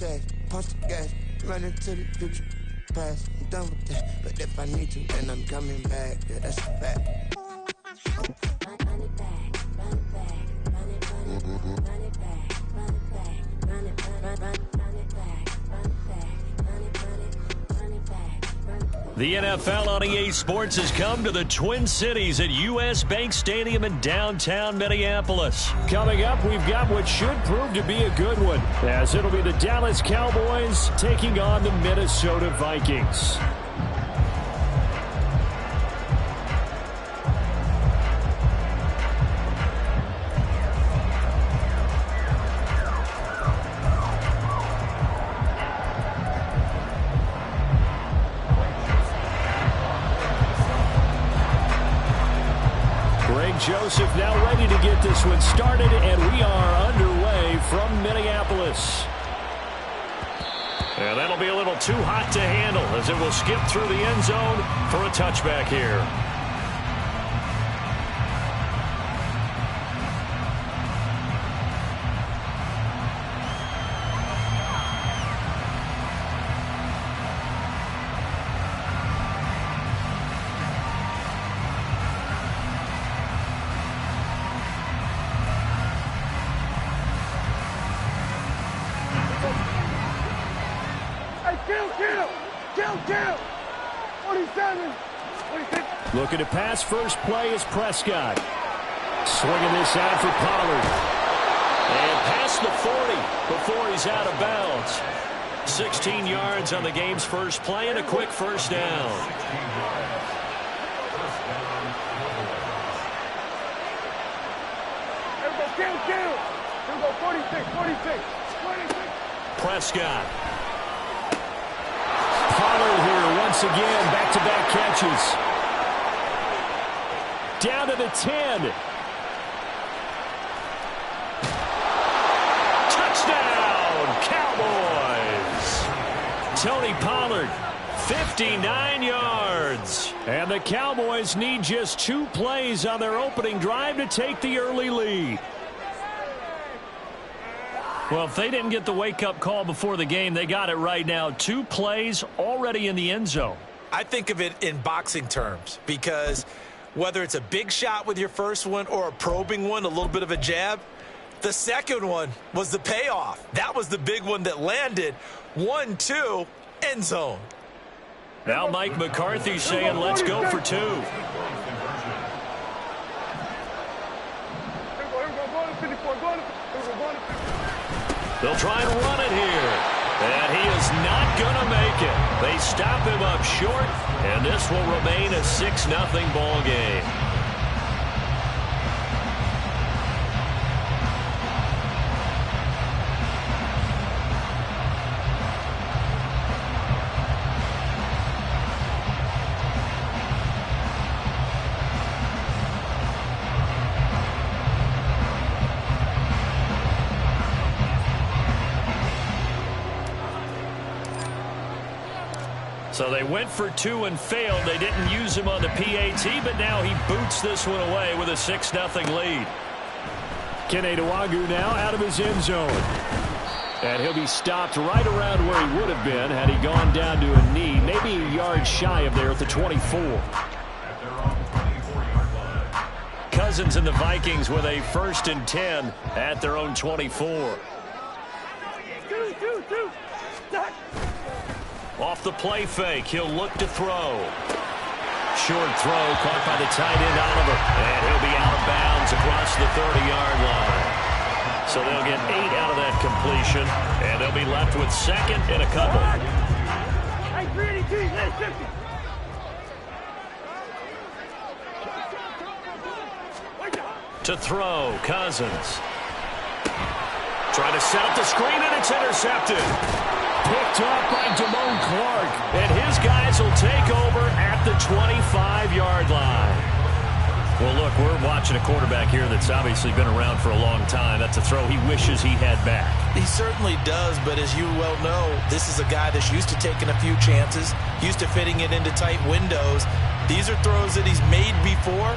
Gas, punch the gas, run into the future. Past, I'm done with that. But if I need to, then I'm coming back. Yeah, that's a fact. Run it back, run it back, run it back, run it back, run it back, run it back, run it back, run it back, run it back. The NFL on EA Sports has come to the Twin Cities at US Bank Stadium in downtown Minneapolis. Coming up, we've got what should prove to be a good one, as it'll be the Dallas Cowboys taking on the Minnesota Vikings. Joseph now ready to get this one started, and we are underway from Minneapolis. And that'll be a little too hot to handle as it will skip through the end zone for a touchback here. Kill! 47! Looking to pass first play is Prescott. Swinging this out for Pollard. And past the 40 before he's out of bounds. 16 yards on the game's first play and a quick first down. Kill! Here we go, 46. Prescott. Pollard here once again, back-to-back catches. Down to the 10. Touchdown, Cowboys. Tony Pollard, 59 yards. And the Cowboys need just 2 plays on their opening drive to take the early lead. Well, if they didn't get the wake-up call before the game, they got it right now. 2 plays already in the end zone. I think of it in boxing terms because whether it's a big shot with your first one or a probing one, a little bit of a jab, the second one was the payoff. That was the big one that landed. 1-2, end zone. Now Mike McCarthy saying let's go for 2. They'll try and run it here. And he is not going to make it. They stop him up short, and this will remain a 6-0 ball game. So they went for 2 and failed. They didn't use him on the PAT, but now he boots this one away with a 6-0 lead. Kene Nwangwu now out of his end zone. And he'll be stopped right around where he would have been had he gone down to a knee, maybe a yard shy of there at the 24. Cousins and the Vikings with a 1st and 10 at their own 24. Off the play fake, he'll look to throw. Short throw caught by the tight end Oliver, and he'll be out of bounds across the 30-yard line. So they'll get 8 out of that completion, and they'll be left with 2nd and a couple. To throw, Cousins. Trying to set up the screen, and it's intercepted. Picked up by Damone Clark. And his guys will take over at the 25-yard line. Well, look, we're watching a quarterback here that's obviously been around for a long time. That's a throw he wishes he had back. He certainly does, but as you well know, this is a guy that's used to taking a few chances, used to fitting it into tight windows. These are throws that he's made before.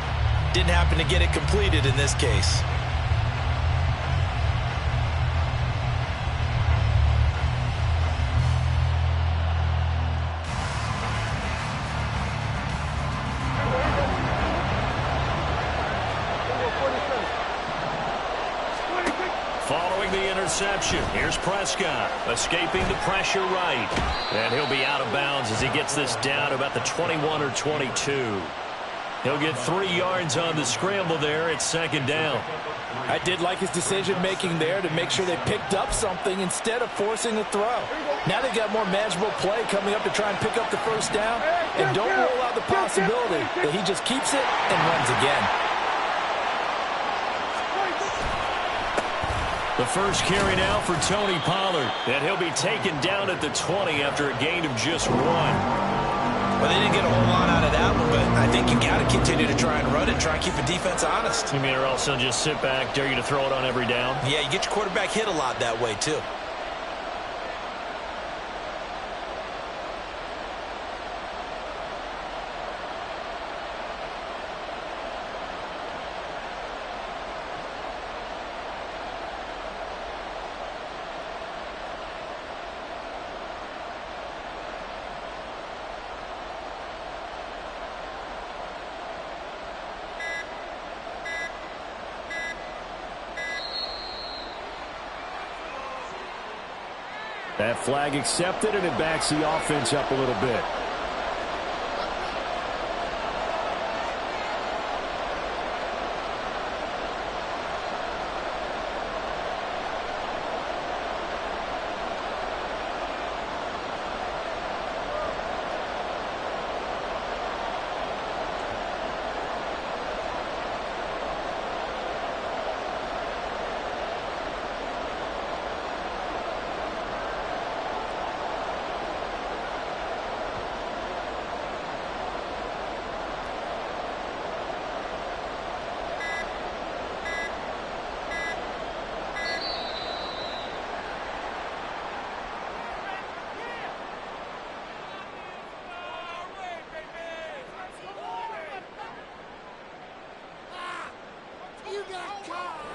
Didn't happen to get it completed in this case. interception. Here's Prescott escaping the pressure right. And he'll be out of bounds as he gets this down to about the 21 or 22. He'll get 3 yards on the scramble there. It's second down. I did like his decision-making there to make sure they picked up something instead of forcing a throw. Now they've got more manageable play coming up to try and pick up the first down. And don't rule out the possibility that he just keeps it and runs again. The first carry now for Tony Pollard. And he'll be taken down at the 20 after a gain of just 1. Well, they didn't get a whole lot out of that one, but I think you got to continue to try and run it, try and keep the defense honest. You mean or else they'll just sit back, dare you to throw it on every down? Yeah, you get your quarterback hit a lot that way, too. That flag accepted, and it backs the offense up a little bit.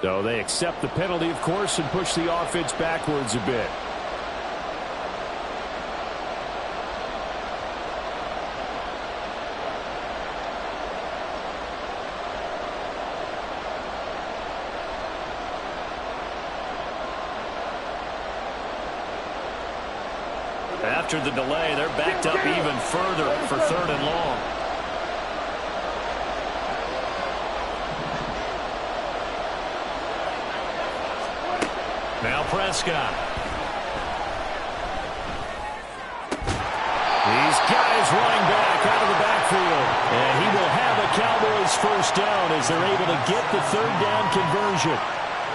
So they accept the penalty, of course, and push the offense backwards a bit. After the delay, they're backed up even further for 3rd and long. Now Prescott. These guys running back out of the backfield. And he will have a Cowboys first down as they're able to get the 3rd down conversion.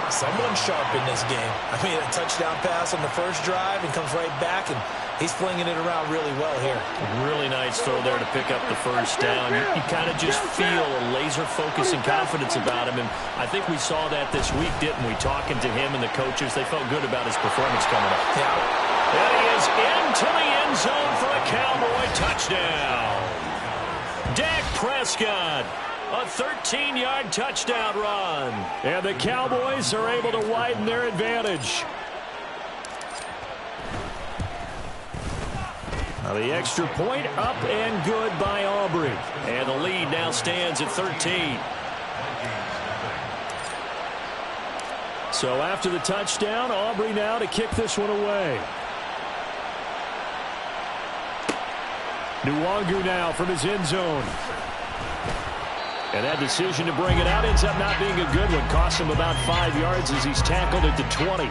Someone sharp in this game. I mean, a touchdown pass on the first drive and comes right back, and he's flinging it around really well here. Really nice throw there to pick up the first down. You kind of just feel a laser focus and confidence about him, and I think we saw that this week, didn't we? Talking to him and the coaches, they felt good about his performance coming up. Yeah. And he is into the end zone for a Cowboy touchdown. Dak Prescott. A 13-yard touchdown run. And the Cowboys are able to widen their advantage. Now the extra point up and good by Aubrey. And the lead now stands at 13. So after the touchdown, Aubrey now to kick this one away. Nwangu now from his end zone. And that decision to bring it out ends up not being a good one. Costs him about 5 yards as he's tackled at the 20.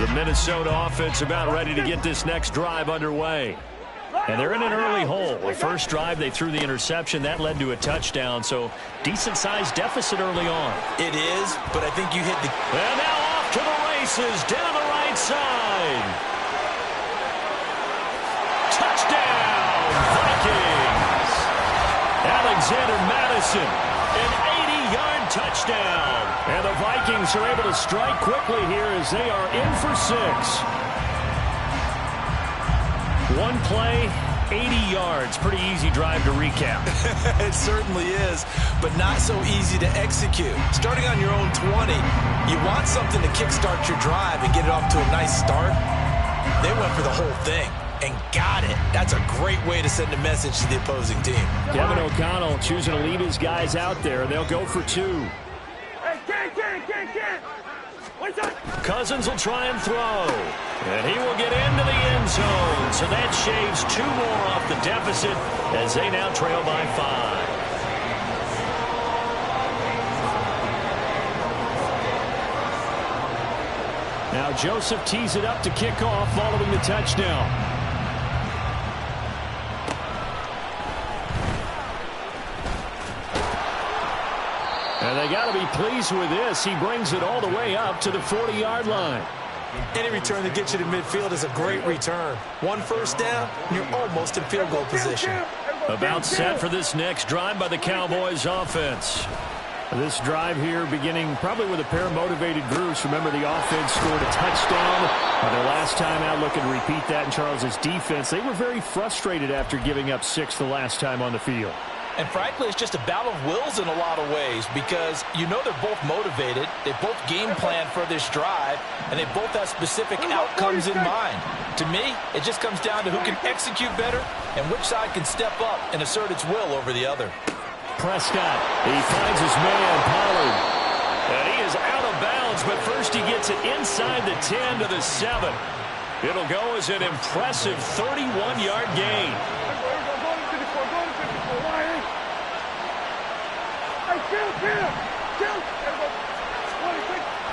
The Minnesota offense about ready to get this next drive underway. And they're in an early hole. The first drive, they threw the interception. That led to a touchdown. So decent-sized deficit early on. It is, but I think you hit the... And now off to the races down the right side. Touchdown, Vikings. Alexander Madison, an 80-yard touchdown. And the Vikings are able to strike quickly here as they are in for 6. One play, 80 yards. Pretty easy drive to recap. It certainly is, but not so easy to execute. Starting on your own 20, you want something to kickstart your drive and get it off to a nice start. They went for the whole thing and got it. That's a great way to send a message to the opposing team. Kevin O'Connell choosing to leave his guys out there, and they'll go for 2. Hey, get. Cousins will try and throw. And he will get into the end zone. So that shaves 2 more off the deficit as they now trail by 5. Now Joseph tees it up to kick off following the touchdown. And they got to be pleased with this. He brings it all the way up to the 40-yard line. Any return that gets you to midfield is a great return. 1 first down, you're almost in field goal position. About set for this next drive by the Cowboys offense. This drive here beginning probably with a pair of motivated groups. Remember, the offense scored a touchdown their last time out. Looking to repeat that in Charles's defense. They were very frustrated after giving up 6 the last time on the field. And frankly, it's just a battle of wills in a lot of ways because you know they're both motivated. They both game plan for this drive, and they both have specific outcomes in mind. To me, it just comes down to who can execute better and which side can step up and assert its will over the other. Prescott, he finds his man, Pollard. And he is out of bounds, but first he gets it inside the 10 to the 7. It'll go as an impressive 31-yard gain.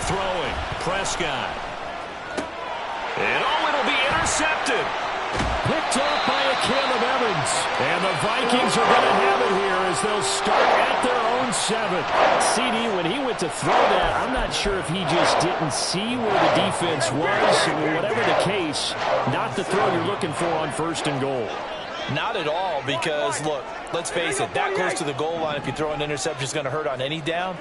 Throwing, Prescott. And it'll be intercepted. Picked off by a Caleb Evans. And the Vikings are going to have it here as they'll start at their own 7. CD, when he went to throw that, I'm not sure if he just didn't see where the defense was. Whatever the case, not the throw you're looking for on 1st and goal. Not at all because, look, let's face it, that close to the goal line, if you throw an interception, is going to hurt on any down.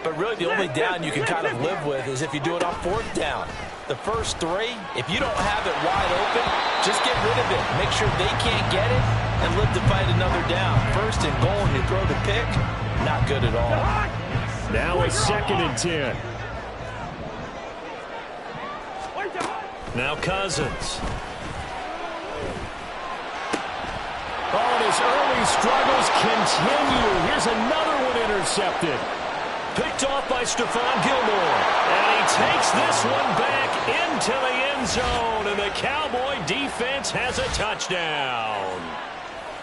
But really the only down you can kind of live with is if you do it on 4th down. The first 3, if you don't have it wide open, just get rid of it. Make sure they can't get it and live to fight another down. 1st and goal and you throw the pick, not good at all. Now it's 2nd and 10. Now Cousins. Oh, and his early struggles continue. Here's another one intercepted. Picked off by Stephon Gilmore. And he takes this one back into the end zone. And the Cowboy defense has a touchdown.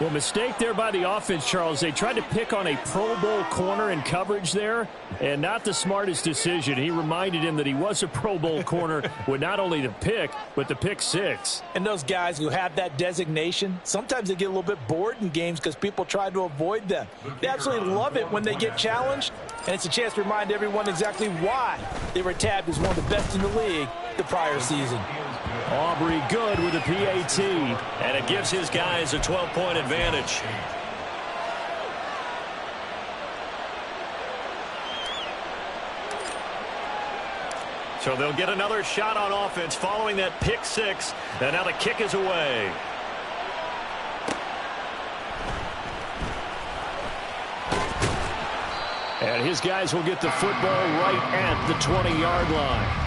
Well, mistake there by the offense, Charles. They tried to pick on a Pro Bowl corner in coverage there, and not the smartest decision. He reminded him that he was a Pro Bowl corner with not only the pick, but the pick 6. And those guys who have that designation, sometimes they get a little bit bored in games because people try to avoid them. They absolutely love it when they get challenged, and it's a chance to remind everyone exactly why they were tabbed as one of the best in the league the prior season. Aubrey good with a PAT. And it gives his guys a 12-point advantage. So they'll get another shot on offense following that pick 6. And now the kick is away. And his guys will get the football right at the 20-yard line.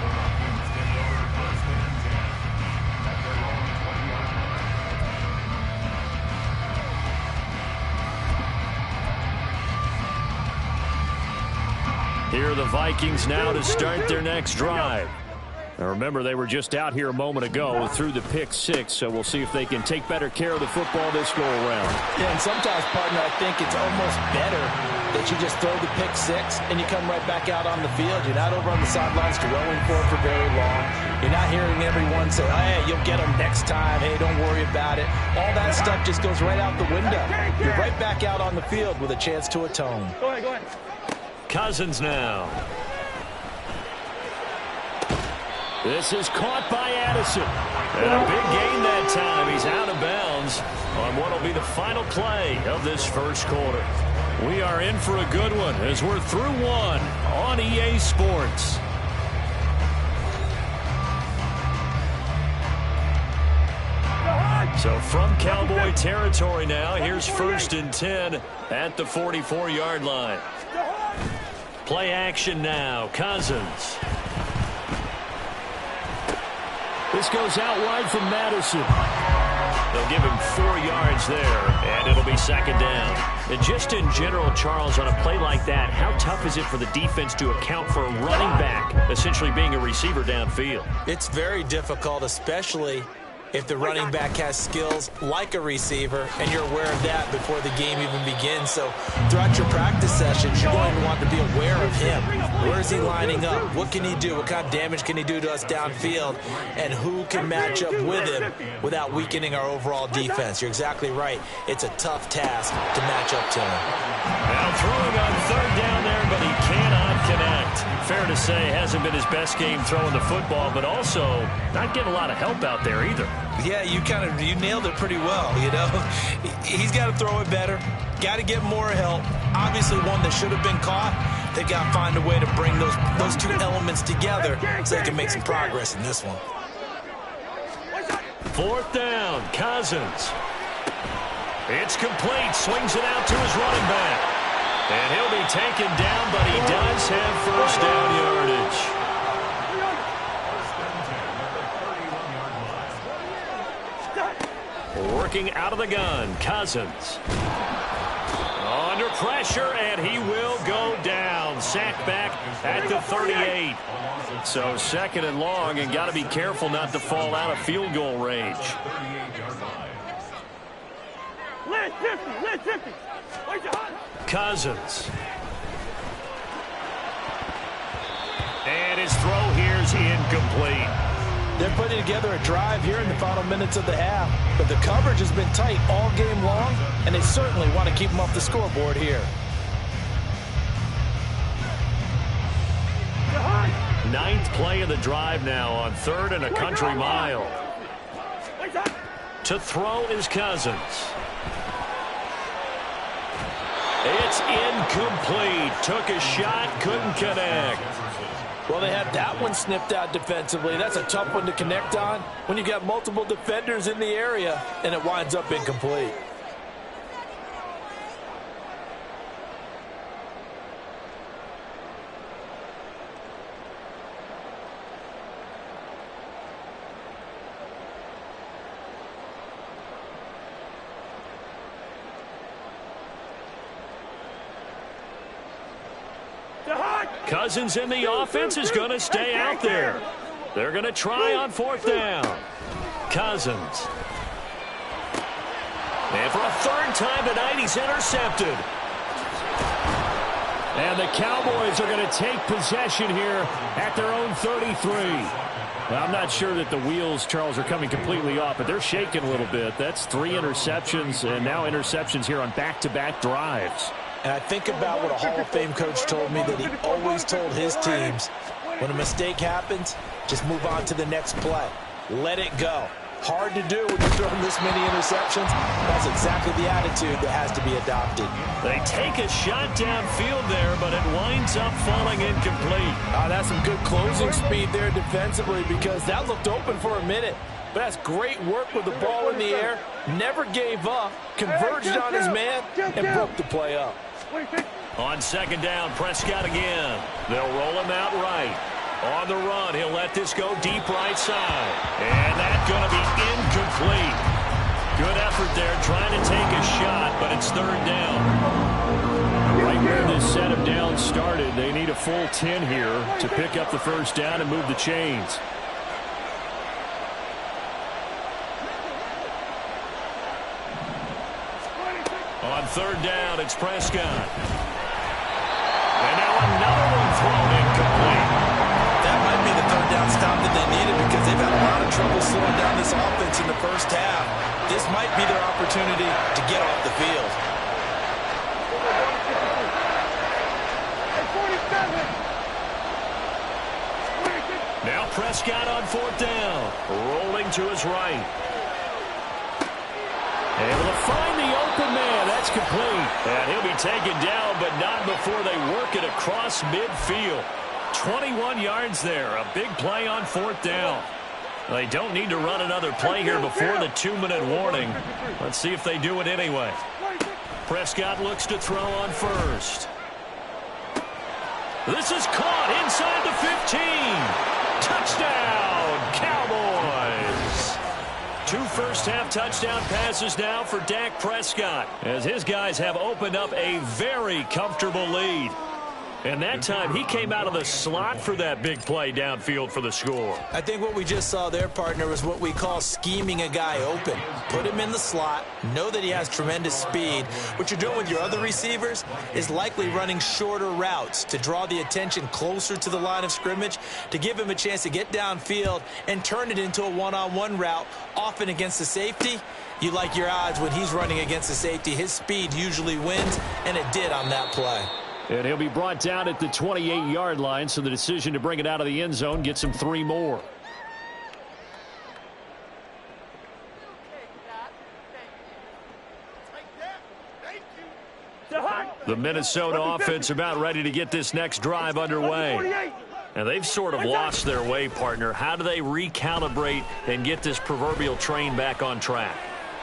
Here are the Vikings now to start their next drive. Now remember, they were just out here a moment ago through the pick 6, so we'll see if they can take better care of the football this go-around. Yeah, and sometimes, partner, I think it's almost better that you just throw the pick 6 and you come right back out on the field. You're not over on the sidelines throwing for it for very long. You're not hearing everyone say, hey, you'll get them next time. Hey, don't worry about it. All that stuff just goes right out the window. You're right back out on the field with a chance to atone. Go ahead. Cousins now. This is caught by Addison. And a big gain that time. He's out of bounds on what will be the final play of this first quarter. We are in for a good one as we're through one on EA Sports. So from Cowboy territory now, here's 1st and 10 at the 44-yard line. Play action now. Cousins. This goes out wide from Madison. They'll give him 4 yards there, and it'll be second down. And just in general, Charles, on a play like that, how tough is it for the defense to account for a running back essentially being a receiver downfield? It's very difficult, especially if the running back has skills like a receiver, and you're aware of that before the game even begins. So throughout your practice sessions, you're going to want to be aware of him. Where is he lining up? What can he do? What kind of damage can he do to us downfield? And who can match up with him without weakening our overall defense? You're exactly right. It's a tough task to match up to him. Now throwing on third down there, but he cannot connect. Fair to say, hasn't been his best game throwing the football, but also not getting a lot of help out there either. Yeah, you nailed it pretty well, you know. He's got to throw it better. Got to get more help. Obviously one that should have been caught. They've got to find a way to bring those two elements together so they can make some progress in this one. Fourth down, Cousins. It's complete. Swings it out to his running back. And he'll be taken down, but he does have first down yardage. Working out of the gun, Cousins. Under pressure, and he will go down. Sacked back at the 38. So second and long, and got to be careful not to fall out of field goal range. Cousins. And his throw here is incomplete. They're putting together a drive here in the final minutes of the half, but the coverage has been tight all game long, and they certainly want to keep them off the scoreboard here. Ninth play of the drive now on third and a country mile. To throw is Cousins. It's incomplete. Took a shot, couldn't connect. Well, they had that one snipped out defensively. That's a tough one to connect on when you got multiple defenders in the area, and it winds up incomplete. Cousins in the offense is going to stay out there. They're going to try on fourth down. Cousins. And for a third time tonight, he's intercepted. And the Cowboys are going to take possession here at their own 33. Now, I'm not sure that the wheels, Charles, are coming completely off, but they're shaking a little bit. That's 3 interceptions, and now interceptions here on back-to-back drives. And I think about what a Hall of Fame coach told me, that he always told his teams, when a mistake happens, just move on to the next play. Let it go. Hard to do when you're throwing this many interceptions. That's exactly the attitude that has to be adopted. They take a shot downfield there, but it winds up falling incomplete. That's some good closing speed there defensively, because that looked open for a minute. But that's great work with the ball in the air. Never gave up, converged on his man, and broke the play up. On second down, Prescott again. They'll roll him out right. On the run, he'll let this go deep right side. And that's going to be incomplete. Good effort there, trying to take a shot, but it's third down. Right where this set of downs started, they need a full 10 here to pick up the first down and move the chains. On third down, it's Prescott. And now another one thrown incomplete. That might be the third down stop that they needed, because they've had a lot of trouble slowing down this offense in the first half. This might be their opportunity to get off the field. Now Prescott on fourth down. Rolling to his right. Able to find the open man. That's complete. And he'll be taken down, but not before they work it across midfield. 21 yards there. A big play on fourth down. They don't need to run another play here before the 2-minute warning. Let's see if they do it anyway. Prescott looks to throw on first. This is caught inside the 15. Touchdown, Cowboys. 2 first-half touchdown passes now for Dak Prescott, as his guys have opened up a very comfortable lead. And that time, he came out of the slot for that big play downfield for the score. I think what we just saw there, partner, was what we call scheming a guy open. Put him in the slot, know that he has tremendous speed. What you're doing with your other receivers is likely running shorter routes to draw the attention closer to the line of scrimmage, to give him a chance to get downfield and turn it into a one-on-one route, often against the safety. You like your odds when he's running against the safety. His speed usually wins, and it did on that play. And he'll be brought down at the 28-yard line, so the decision to bring it out of the end zone gets him 3 more. The Minnesota offense about ready to get this next drive underway. And they've sort of lost their way, partner. How do they recalibrate and get this proverbial train back on track?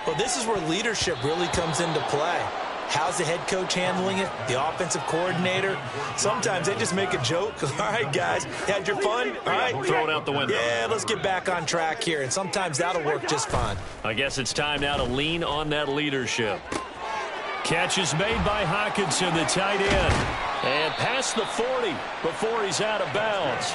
Well, this is where leadership really comes into play. How's the head coach handling it? The offensive coordinator? Sometimes they just make a joke. All right, guys, had your fun? All right. Throw it out the window. Yeah, let's get back on track here. And sometimes that'll work just fine. I guess it's time now to lean on that leadership. Catch is made by Hockenson, the tight end. And past the 40 before he's out of bounds.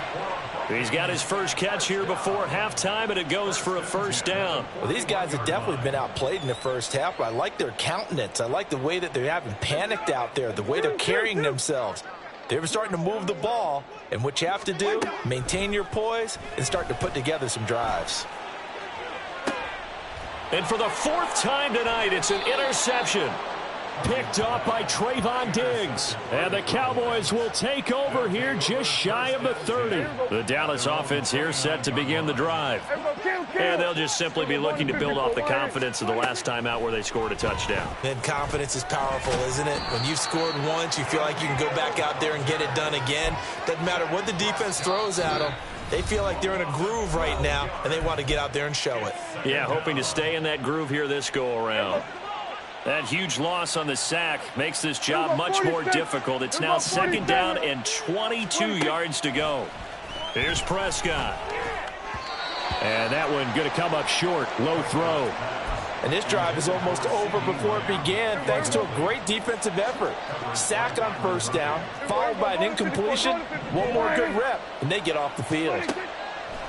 He's got his first catch here before halftime, and it goes for a first down. Well, these guys have definitely been outplayed in the first half, but I like their countenance. I like the way that they're having panicked out there, the way they're carrying themselves. They're starting to move the ball, and what you have to do, maintain your poise and start to put together some drives. And for the 4th time tonight, it's an interception. Picked off by Trayvon Diggs. And the Cowboys will take over here just shy of the 30. The Dallas offense here set to begin the drive. And they'll just simply be looking to build off the confidence of the last time out where they scored a touchdown. And confidence is powerful, isn't it? When you've scored once, you feel like you can go back out there and get it done again. Doesn't matter what the defense throws at them. They feel like they're in a groove right now, and they want to get out there and show it. Yeah, hoping to stay in that groove here this go-around. That huge loss on the sack makes this job much more difficult. It's now 2nd down and 22 yards to go. Here's Prescott. And that one going to come up short. Low throw. And this drive is almost over before it began thanks to a great defensive effort. Sack on first down, followed by an incompletion. One more good rep, and they get off the field.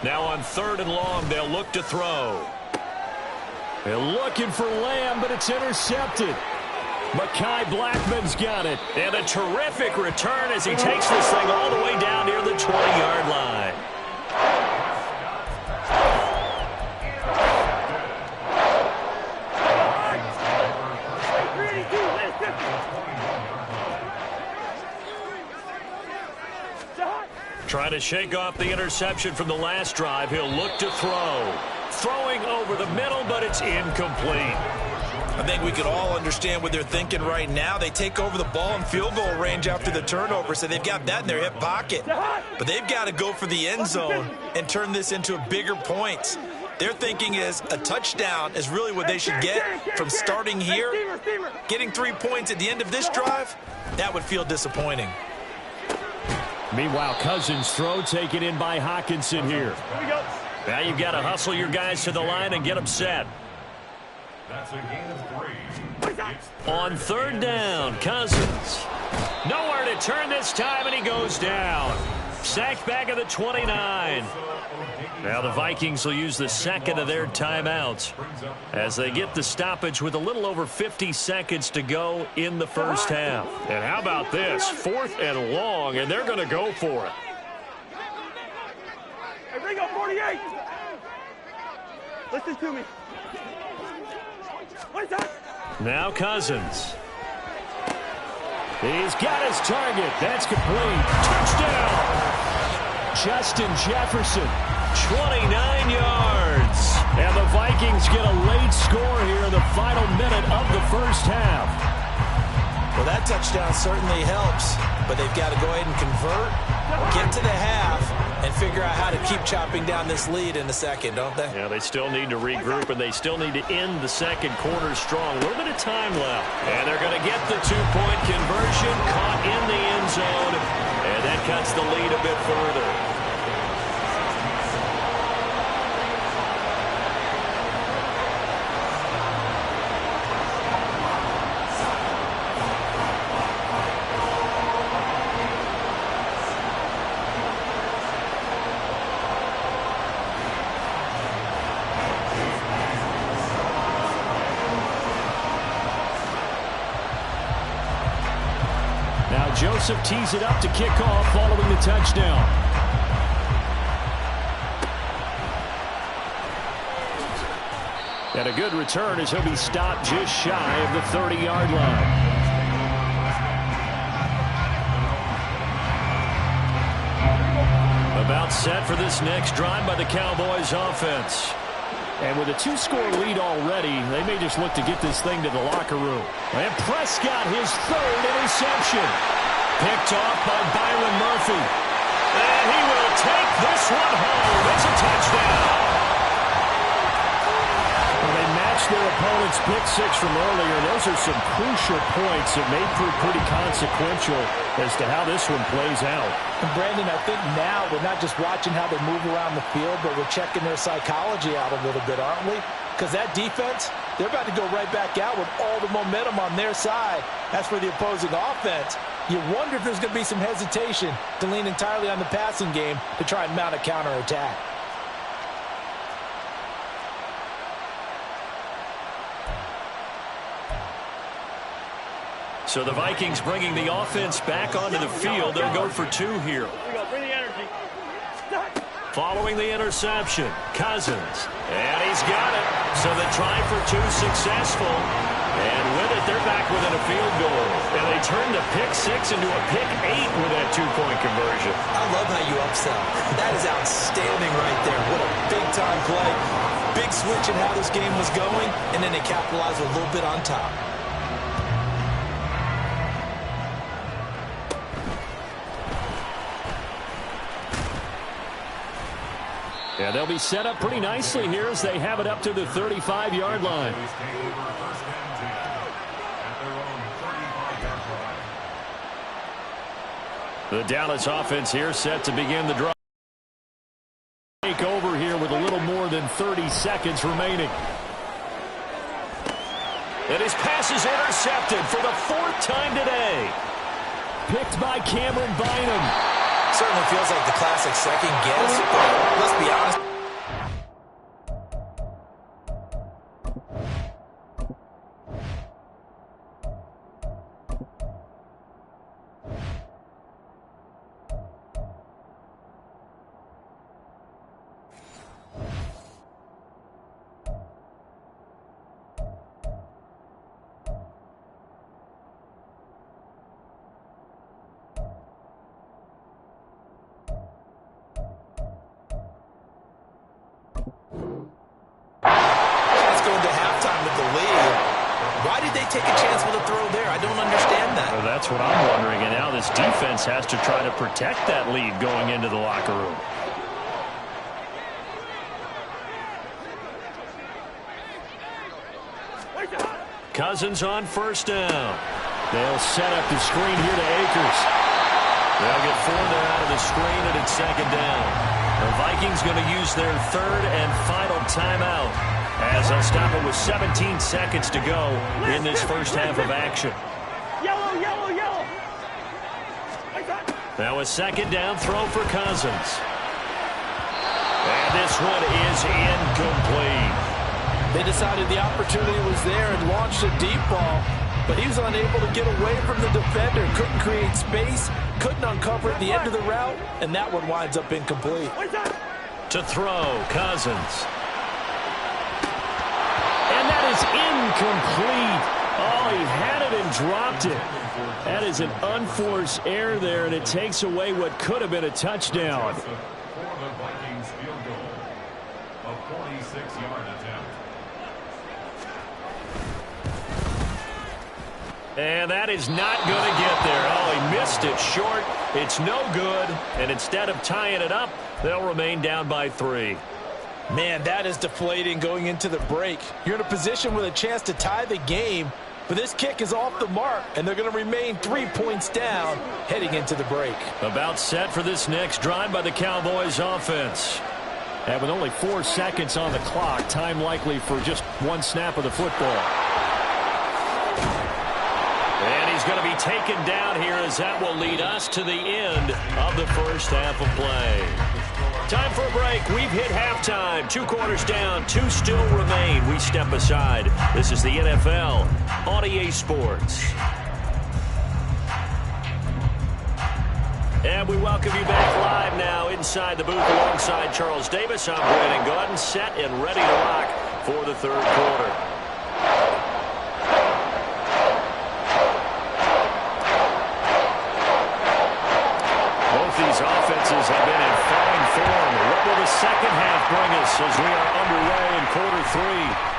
Now on 3rd and long, they'll look to throw. They're looking for Lamb, but it's intercepted. Mekhi Blackman's got it. And a terrific return as he takes this thing all the way down near the 20-yard line. Trying to shake off the interception from the last drive. He'll look to throw. Throwing over the middle, but it's incomplete. I think we could all understand what they're thinking right now. They take over the ball in field goal range after the turnover, so they've got that in their hip pocket. But they've got to go for the end zone and turn this into a bigger point. Their thinking is a touchdown is really what they should get from starting here. Getting 3 points at the end of this drive, that would feel disappointing. Meanwhile, Cousins' throw taken in by Hockenson here. Now you've got to hustle your guys to the line and get them set. That's a gain of 3. On 3rd down, Cousins. Nowhere to turn this time, and he goes down. Sacked back at the 29. Now the Vikings will use the 2nd of their timeouts as they get the stoppage with a little over 50 seconds to go in the first half. And how about this? 4th and long, and they're going to go for it. Hey, bring up 48. Listen to me. What is that? Now Cousins. He's got his target. That's complete. Touchdown. Justin Jefferson, 29 yards. And the Vikings get a late score here in the final minute of the first half. Well, that touchdown certainly helps, but they've got to go ahead and convert, get to the half, and figure out how to keep chopping down this lead in the second, don't they? Yeah, they still need to regroup, and they still need to end the second quarter strong. A little bit of time left. And they're going to get the 2-point conversion, caught in the end zone, and that cuts the lead a bit further. Joseph tees it up to kick off following the touchdown. And a good return as he'll be stopped just shy of the 30-yard line. About set for this next drive by the Cowboys offense. And with a 2-score lead already, they may just look to get this thing to the locker room. And Prescott, his third interception. Picked off by Byron Murphy. And he will take this one home. It's a touchdown. Well, they matched their opponent's pick six from earlier. Those are some crucial points that may prove pretty consequential as to how this one plays out. And Brandon, I think now we're not just watching how they move around the field, but we're checking their psychology out a little bit, aren't we? Because that defense, they're about to go right back out with all the momentum on their side. As for the opposing offense, you wonder if there's going to be some hesitation to lean entirely on the passing game to try and mount a counterattack. So the Vikings bringing the offense back onto the field. They'll go for two here. Bring the energy. Following the interception, Cousins. And he's got it. So the try for two successful. And with it, they're back within a field goal. And they turn the pick six into a pick eight with that two-point conversion. I love how you upsell. That is outstanding right there. What a big-time play. Big switch in how this game was going, and then they capitalized a little bit on top. Yeah, they'll be set up pretty nicely here as they have it up to the 35-yard line. The Dallas offense here set to begin the drive. Take over here with a little more than 30 seconds remaining. And his pass is intercepted for the fourth time today. Picked by Cameron Bynum. Certainly feels like the classic second guess, but let's be honest. Take a chance with a throw there. I don't understand that. Well, that's what I'm wondering. And now this defense has to try to protect that lead going into the locker room. Cousins on first down. They'll set up the screen here to Akers. They'll get four there out of the screen, and it's second down. The Vikings going to use their third and final timeout, as they'll stop it with 17 seconds to go in this first half of action. Yellow, yellow, yellow. Now a second down throw for Cousins. And this one is incomplete. They decided the opportunity was there and launched a deep ball, but he was unable to get away from the defender, couldn't create space, couldn't uncover at the end of the route, and that one winds up incomplete. To throw, Cousins. And that is incomplete. Oh, he had it and dropped it. That is an unforced error there, and it takes away what could have been a touchdown. For the Vikings field goal, a 46-yard attempt. And that is not going to get there. Oh, he missed it short. It's no good. And instead of tying it up, they'll remain down by 3. Man, that is deflating going into the break. You're in a position with a chance to tie the game, but this kick is off the mark, and they're going to remain 3 points down heading into the break. About set for this next drive by the Cowboys offense. And with only 4 seconds on the clock, time likely for just one snap of the football. And he's going to be taken down here, as that will lead us to the end of the first half of play. Time for a break. We've hit halftime. 2 quarters down, 2 still remain. We step aside. This is the NFL on EA Sports. And we welcome you back live now inside the booth alongside Charles Davis. I'm Brandon Gaudin, set and ready to rock for the third quarter. Both these offenses have been in fine form. What will the second half bring us as we are underway in quarter three?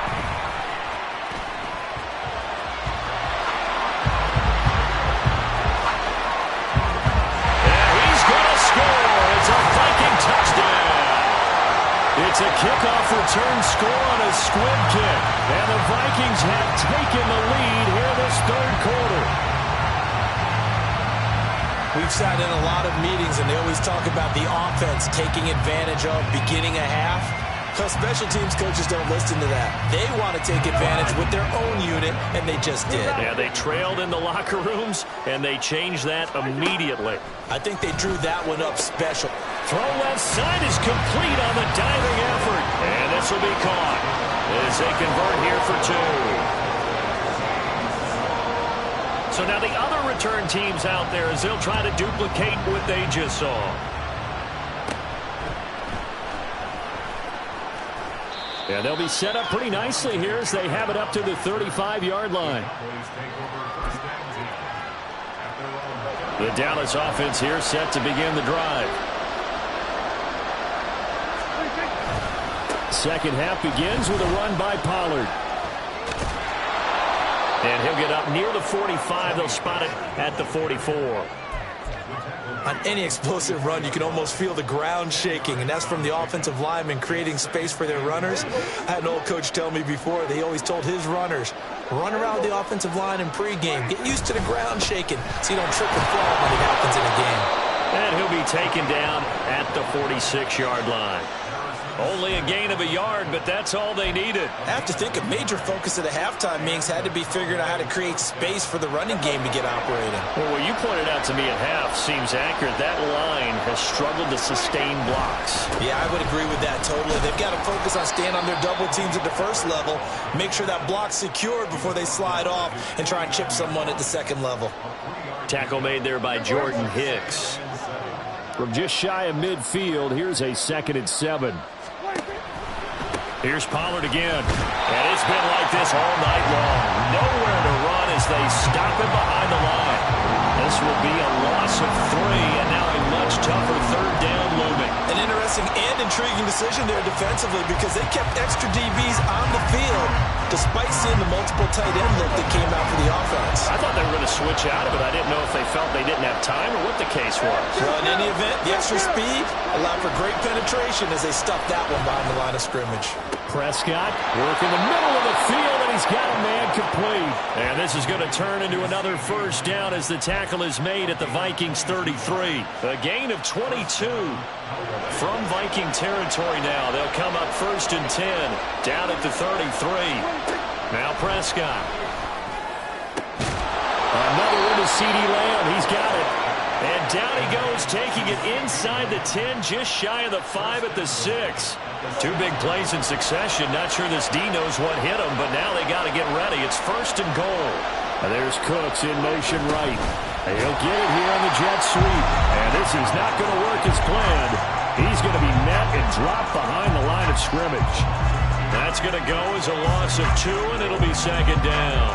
It's a kickoff return score on a squib kick. And the Vikings have taken the lead here this third quarter. We've sat in a lot of meetings, and they always talk about the offense taking advantage of beginning a half. Special teams coaches don't listen to that. They want to take advantage with their own unit, and they just did. Yeah, they trailed in the locker rooms, and they changed that immediately. I think they drew that one up special. Throw left side is complete on the diving effort. And this will be caught as they convert here for two. So now the other return teams out there as they'll try to duplicate what they just saw. And they'll be set up pretty nicely here as they have it up to the 35-yard line. The Dallas offense here set to begin the drive. Second half begins with a run by Pollard. And he'll get up near the 45. They'll spot it at the 44. On any explosive run, you can almost feel the ground shaking, and that's from the offensive linemen creating space for their runners. I had an old coach tell me before, they always told his runners, run around the offensive line in pregame. Get used to the ground shaking so you don't trip and fall when it happens in a game. And he'll be taken down at the 46-yard line. Only a gain of a yard, but that's all they needed. I have to think a major focus of the halftime meetings had to be figuring out how to create space for the running game to get operating. Well, what you pointed out to me at half seems accurate. That line has struggled to sustain blocks. Yeah, I would agree with that totally. They've got to focus on staying on their double teams at the first level, make sure that block's secured before they slide off and try and chip someone at the second level. Tackle made there by Jordan Hicks. From just shy of midfield, here's a 2nd and 7. Here's Pollard again. And it's been like this all night long. Nowhere to run as they stop him behind the line. This will be a loss of 3, and now a much tougher third down looming. An interesting and intriguing decision there defensively because they kept extra DBs on the field despite seeing the multiple tight end look that came out for the offense. I thought they were going to switch out of it. I didn't know if they felt they didn't have time or what the case was. Well, in any event, the extra speed allowed for great penetration as they stuffed that one behind the line of scrimmage. Prescott working the middle of the field, and he's got a man complete. And this is going to turn into another first down as the tackle is made at the Vikings 33. A gain of 22 from Viking territory now. They'll come up 1st and 10 down at the 33. Now Prescott. Another one to CeeDee Lamb. He's got it. And down he goes, taking it inside the 10, just shy of the 5 at the 6. 2 big plays in succession. Not sure this D knows what hit him, but now they got to get ready. It's 1st and goal. And there's Cooks in motion right. And he'll get it here on the jet sweep. And this is not going to work as planned. He's going to be met and dropped behind the line of scrimmage. That's going to go as a loss of 2, and it'll be 2nd down.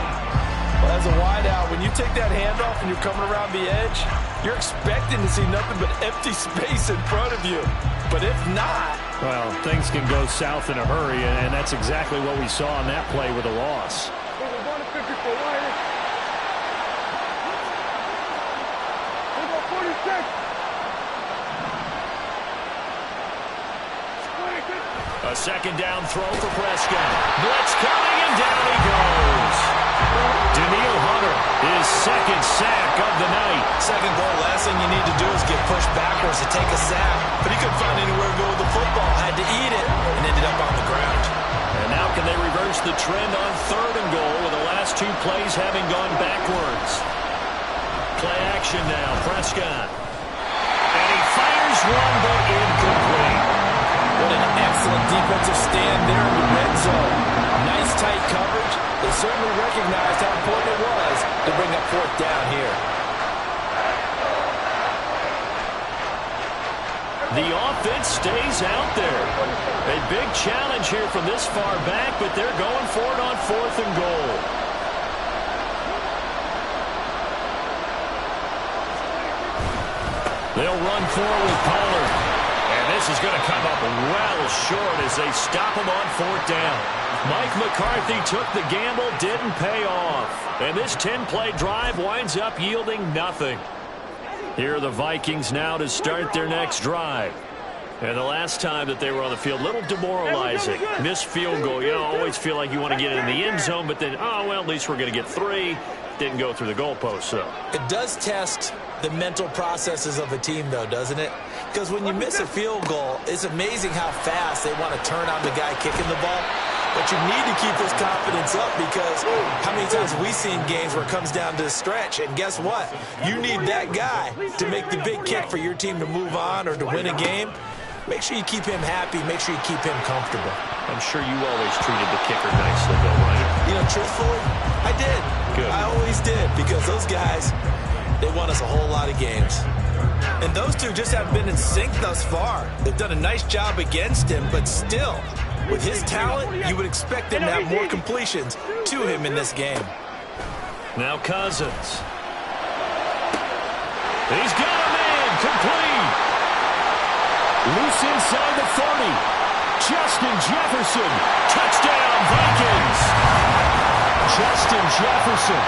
Well, as a wideout, when you take that handoff and you're coming around the edge, you're expecting to see nothing but empty space in front of you. But if not... Well, things can go south in a hurry, and that's exactly what we saw on that play with a loss. A 2nd down throw for Prescott. Blitz coming, and down he goes. Daniil Hunter, his 2nd sack of the night. Second goal, last thing you need to do is get pushed backwards to take a sack. But he couldn't find anywhere to go with the football. Had to eat it and ended up on the ground. And now can they reverse the trend on 3rd and goal with the last 2 plays having gone backwards? Play action now, Prescott. And he fires one, but incomplete. What an excellent defensive stand there in the red zone. Nice tight coverage. They certainly recognized how important it was to bring up 4th down here. The offense stays out there. A big challenge here from this far back, but they're going for it on 4th and goal. They'll run forward with Pollard. And this is going to come up well short as they stop him on 4th down. Mike McCarthy took the gamble, didn't pay off. And this 10-play drive winds up yielding nothing. Here are the Vikings now to start their next drive. And the last time that they were on the field, a little demoralizing. Missed field goal. You always feel like you want to get it in the end zone, but then, oh, well, at least we're going to get 3. Didn't go through the goalpost, so. It does test the mental processes of a team, though, doesn't it? Because when you miss a field goal, it's amazing how fast they want to turn on the guy kicking the ball. But you need to keep this confidence up because how many times have we seen games where it comes down to the stretch? And guess what? You need that guy to make the big kick for your team to move on or to win a game. Make sure you keep him happy. Make sure you keep him comfortable. I'm sure you always treated the kicker nicely, though, right? You know, truthfully, I did. Good. I always did because those guys, they won us a whole lot of games. And those two just haven't been in sync thus far. They've done a nice job against him, but still, with his talent, you would expect them to have more completions to him in this game. Now Cousins. He's got a man complete. Loose inside the 30. Justin Jefferson. Touchdown, Vikings. Justin Jefferson.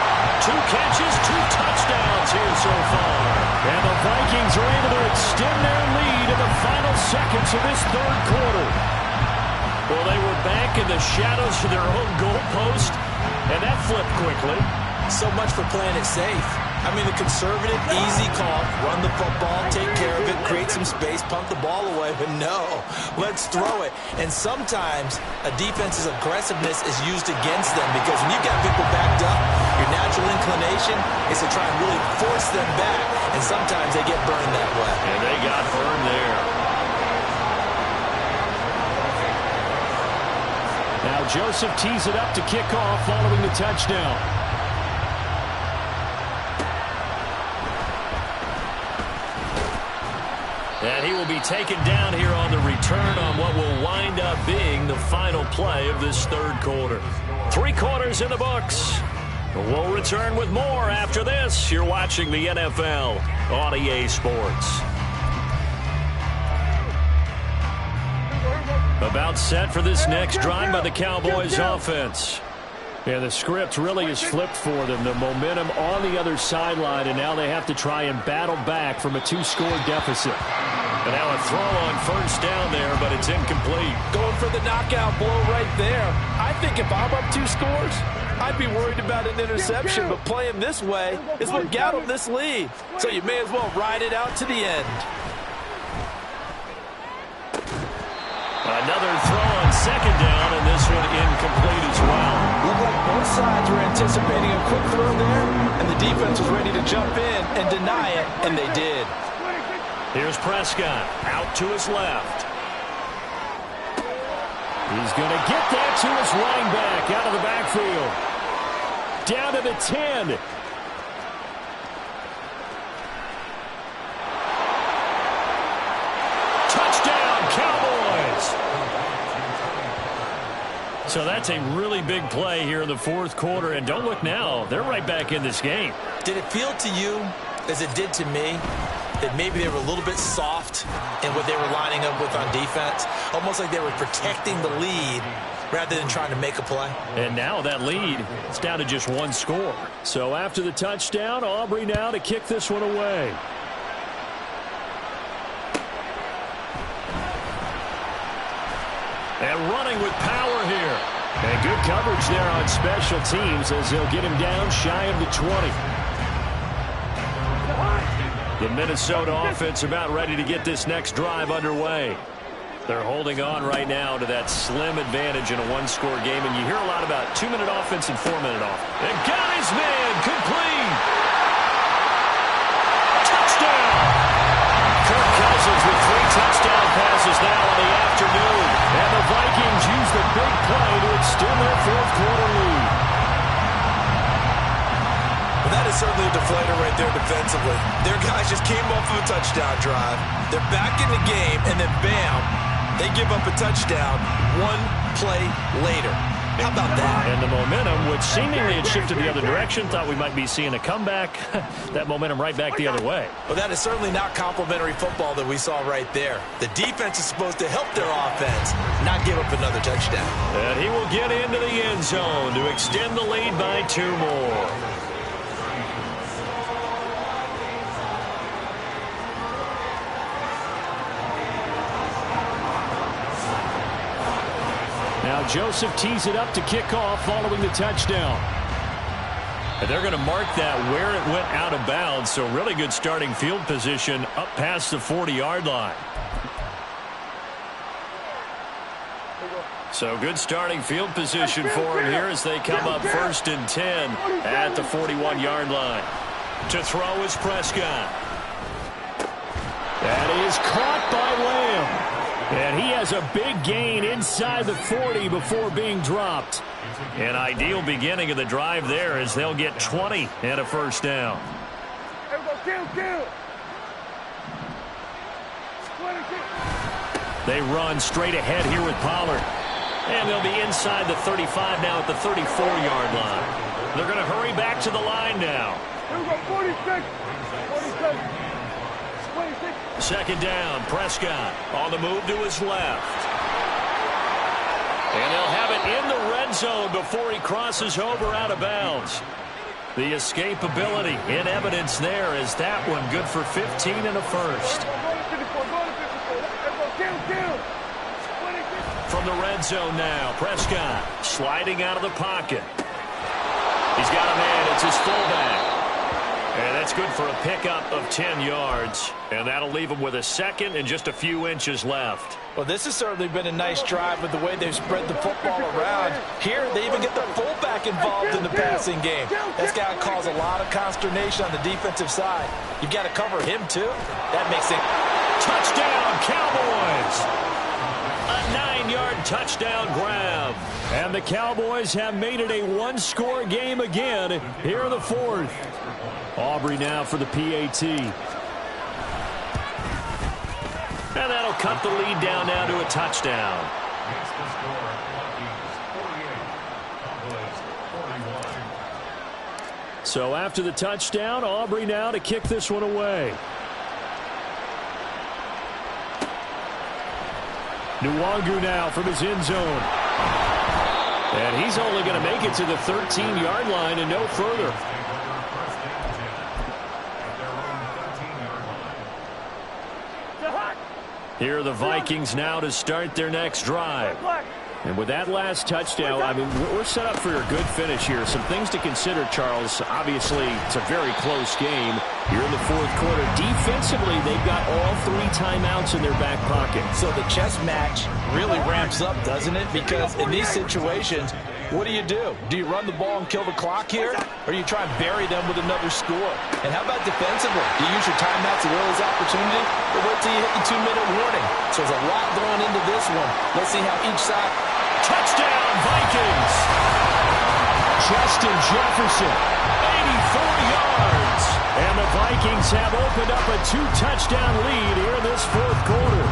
2 catches, 2 touchdowns here so far. And the Vikings are able to extend their lead in the final seconds of this 3rd quarter. Well, they were back in the shadows of their own goalpost, and that flipped quickly. So much for playing it safe. I mean, the conservative, easy call, run the football, take care of it, create some space, punt the ball away. But no, let's throw it. And sometimes a defense's aggressiveness is used against them because when you've got people backed up, your natural inclination is to try and really force them back. And sometimes they get burned that way. And they got burned there. Now Joseph tees it up to kick off following the touchdown. And he will be taken down here on the return on what will wind up being the final play of this 3rd quarter. 3 quarters in the books. We'll return with more after this. You're watching the NFL on EA Sports. About set for this next drive by the Cowboys offense. Yeah, the script really is flipped for them. The momentum on the other sideline, and now they have to try and battle back from a 2-score deficit. And now a throw on 1st down there, but it's incomplete. Going for the knockout blow right there. I think if I'm up 2 scores, I'd be worried about an interception, but playing this way is what got them this lead. So you may as well ride it out to the end. Another throw on 2nd down, and this one incomplete as well. Looked like both sides were anticipating a quick throw there, and the defense was ready to jump in and deny it, and they did. Here's Prescott out to his left. He's going to get that to his running back out of the backfield. Down to the 10. Touchdown, Cowboys. So that's a really big play here in the 4th quarter. And don't look now. They're right back in this game. Did it feel to you, as it did to me, that maybe they were a little bit soft in what they were lining up with on defense? Almost like they were protecting the lead rather than trying to make a play. And now that lead is down to just 1 score. So after the touchdown, Aubrey now to kick this one away. And running with power here. And good coverage there on special teams as they'll get him down shy of the 20. The Minnesota offense about ready to get this next drive underway. They're holding on right now to that slim advantage in a 1-score game, and you hear a lot about 2-minute offense and 4-minute offense. And got his man complete. Touchdown. Kirk Cousins with 3 touchdown passes now in the afternoon. And the Vikings use the big play to extend their 4th quarter lead. Well, that is certainly a deflator right there defensively. Their guys just came off of a touchdown drive. They're back in the game, and then bam, they give up a touchdown one play later. How about that? And the momentum, which seemingly had shifted the other direction, thought we might be seeing a comeback. That momentum right back the other way. Well, that is certainly not complimentary football that we saw right there. The defense is supposed to help their offense, not give up another touchdown. And he will get into the end zone to extend the lead by 2 more. Now Joseph tees it up to kick off following the touchdown. And they're going to mark that where it went out of bounds, so really good starting field position up past the 40-yard line. So good starting field position for him here as they come up 1st and 10 at the 41-yard line. To throw is Prescott. That is caught by Lamb. And he has a big gain inside the 40 before being dropped. An ideal beginning of the drive there as they'll get 20 and a first down. They run straight ahead here with Pollard. And they'll be inside the 35 now at the 34-yard line. They're going to hurry back to the line now. 46. 2nd down, Prescott on the move to his left. And they'll have it in the red zone before he crosses over out of bounds. The escapability in evidence there is that one good for 15 and a first. From the red zone now, Prescott sliding out of the pocket. He's got a man, it's his fullback. And that's good for a pickup of 10 yards. And that'll leave him with a second and just a few inches left. Well, this has certainly been a nice drive with the way they've spread the football around. Here, they even get the fullback involved in the passing game. That's got to cause a lot of consternation on the defensive side. You've got to cover him, too. That makes it. Touchdown, Cowboys! A 9-yard touchdown grab. And the Cowboys have made it a one-score game again here in the 4th. Aubrey now for the PAT. And that'll cut the lead down now to a touchdown. So after the touchdown, Aubrey now to kick this one away. Nwangu now from his end zone. And he's only going to make it to the 13-yard line and no further. Here are the Vikings now to start their next drive. And with that last touchdown, I mean, we're set up for a good finish here. Some things to consider, Charles. Obviously, it's a very close game. You're in the 4th quarter. Defensively, they've got all 3 timeouts in their back pocket. So the chess match really ramps up, doesn't it? Because in these situations, what do? Do you run the ball and kill the clock here? Or do you try and bury them with another score? And how about defensively? Do you use your timeouts to realize opportunity? Or wait till you hit the 2-minute warning? So there's a lot going into this one. Let's see how each side. Touchdown, Vikings! Justin Jefferson, 84 yards. And the Vikings have opened up a 2-touchdown lead here in this 4th quarter.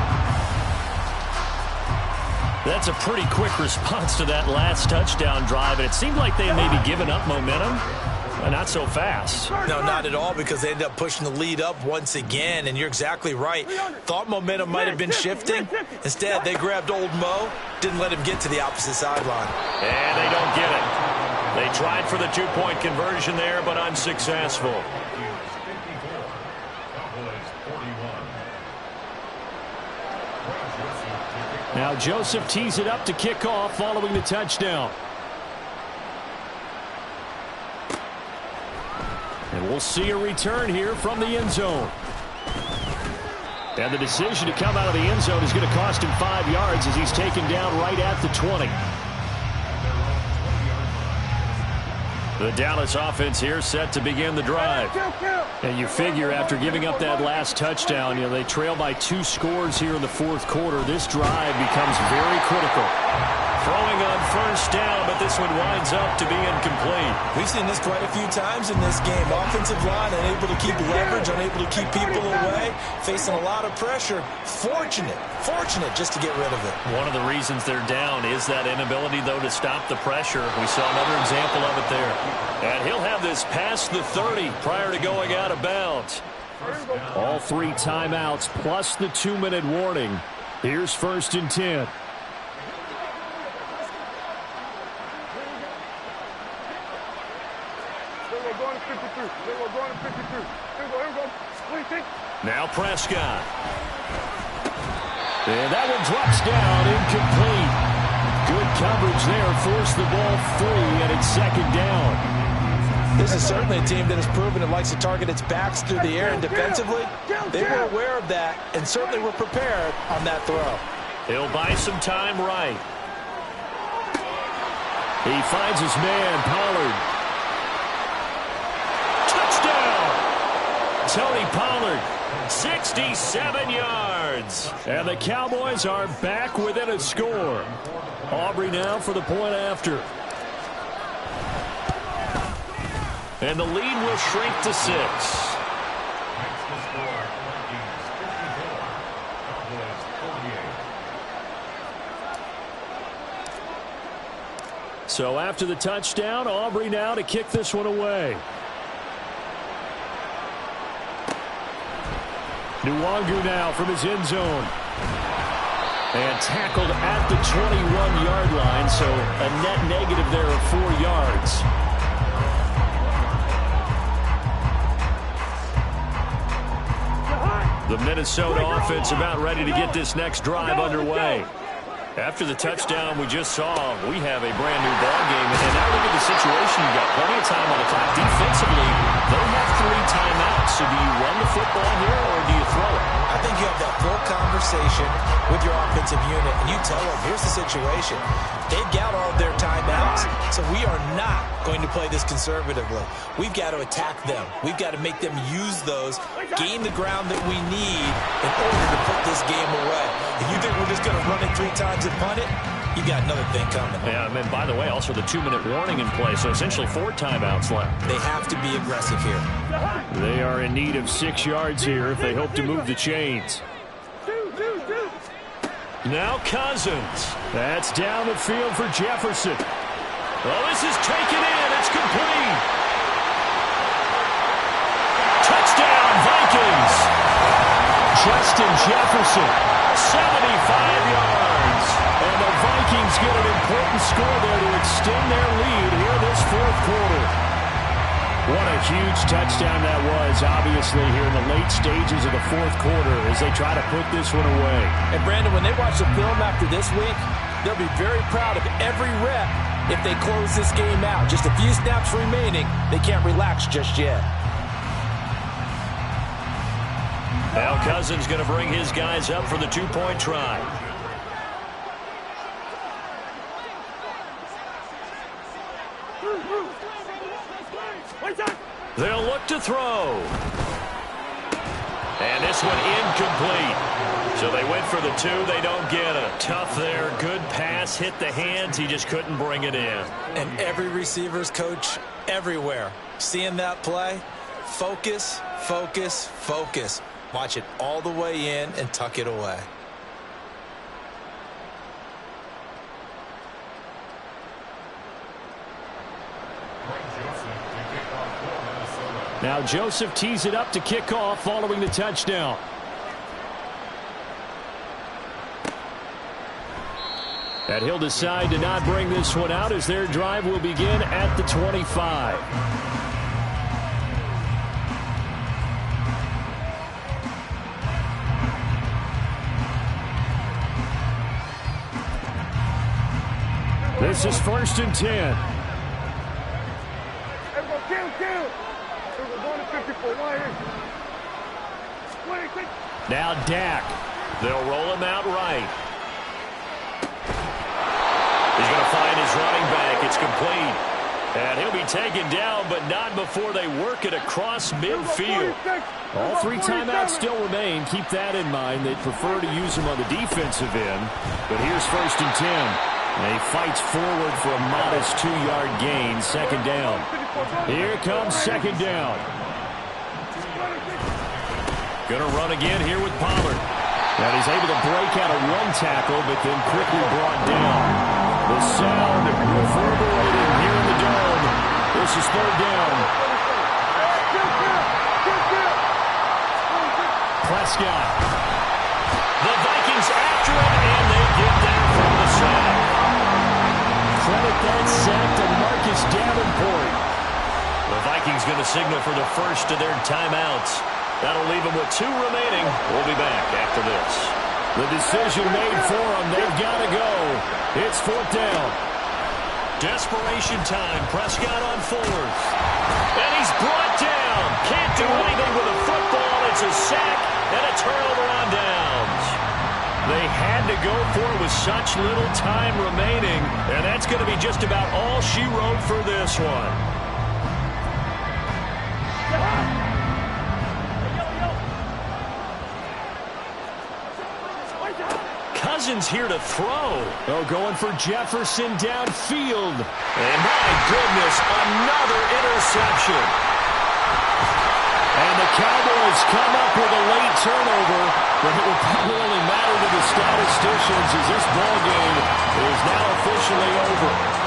That's a pretty quick response to that last touchdown drive, and it seemed like they may be giving up momentum. Not so fast. No, not at all, because they ended up pushing the lead up once again, and you're exactly right. Thought momentum might have been shifting. Instead, they grabbed old Mo, didn't let him get to the opposite sideline. And they don't get it. They tried for the 2-point conversion there, but unsuccessful. Now Joseph tees it up to kick off following the touchdown. And we'll see a return here from the end zone. And the decision to come out of the end zone is going to cost him 5 yards as he's taken down right at the 20. The Dallas offense here set to begin the drive. And you figure after giving up that last touchdown, they trail by 2 scores here in the 4th quarter. This drive becomes very critical. Throwing on first down, but this one winds up to be incomplete. We've seen this quite a few times in this game. Offensive line unable to keep leverage, unable to keep people away, facing a lot of pressure. Fortunate just to get rid of it. One of the reasons they're down is that inability, though, to stop the pressure. We saw another example of it there. And he'll have this past the 30 prior to going out of bounds. All 3 timeouts plus the 2-minute warning. Here's 1st and 10. Now Prescott. And that one drops down, incomplete. Good coverage there, forced the ball free, and it's 2nd down. This is certainly a team that has proven it likes to target its backs through the air, and defensively, they were aware of that and certainly were prepared on that throw. He'll buy some time right. He finds his man, Pollard. Touchdown! Tony Pollard, 67 yards. And the Cowboys are back within a score. Aubrey now for the point after. And the lead will shrink to 6. So after the touchdown, Aubrey now to kick this one away. Nwangu now from his end zone. And tackled at the 21-yard line, so a net negative there of 4 yards. The Minnesota offense about ready to get this next drive underway. After the touchdown we just saw, we have a brand-new ball game. And now look at the situation. You've got plenty of time on the clock. Defensively, they have 3 timeouts. So do you run the football here or do you throw it? I think you have that full conversation with your offensive unit, and you tell them, here's the situation. They've got all of their timeouts, so we are not going to play this conservatively. We've got to attack them. We've got to make them use those, gain the ground that we need in order to put this game away. If you think we're just going to run it 3 times and punt it, you got another thing coming. Yeah, and by the way, also the 2-minute warning in play, so essentially 4 timeouts left. They have to be aggressive here. They are in need of 6 yards here if they hope to move the chains. Now Cousins. That's down the field for Jefferson. Oh, this is taken in. It's complete. Touchdown, Vikings. Justin Jefferson. 75 yards. And the Vikings get an important score there to extend their lead here this 4th quarter. What a huge touchdown that was, obviously, here in the late stages of the 4th quarter as they try to put this one away. And, Brandon, when they watch the film after this week, they'll be very proud of every rep if they close this game out. Just a few snaps remaining. They can't relax just yet. Now Cousins going to bring his guys up for the 2-point try. They'll look to throw. And this one incomplete. So they went for the 2. They don't get it. Tough there. Good pass. Hit the hands. He just couldn't bring it in. And every receiver's coach everywhere. Seeing that play, focus, focus, focus. Watch it all the way in and tuck it away. Now Joseph tees it up to kick off following the touchdown. And he'll decide to not bring this one out as their drive will begin at the 25. This is 1st and 10. Now Dak. They'll roll him out right. He's going to find his running back. It's complete. And he'll be taken down, but not before they work it across midfield. All 3 timeouts still remain. Keep that in mind. They'd prefer to use them on the defensive end. But here's 1st and 10. And he fights forward for a modest 2-yard gain, second down. Here comes second down. Going to run again here with Pollard. And he's able to break out of one tackle, but then quickly brought down. The sound reverberating here in the dome. This is third down. Prescott. The Vikings after him, and they get there from the sack. Credit that sack to Marcus Davenport. The Vikings going to signal for the first of their timeouts. That'll leave them with 2 remaining. We'll be back after this. The decision made for them. They've got to go. It's fourth down. Desperation time. Prescott on 4th. And he's brought down. Can't do anything with a football. It's a sack and a turnover on downs. They had to go for it with such little time remaining. And that's going to be just about all she wrote for this one. Cousins here to throw. Oh, going for Jefferson downfield. And my goodness, another interception. And the Cowboys come up with a late turnover, but it will probably only matter to the statisticians as this ball game is now officially over.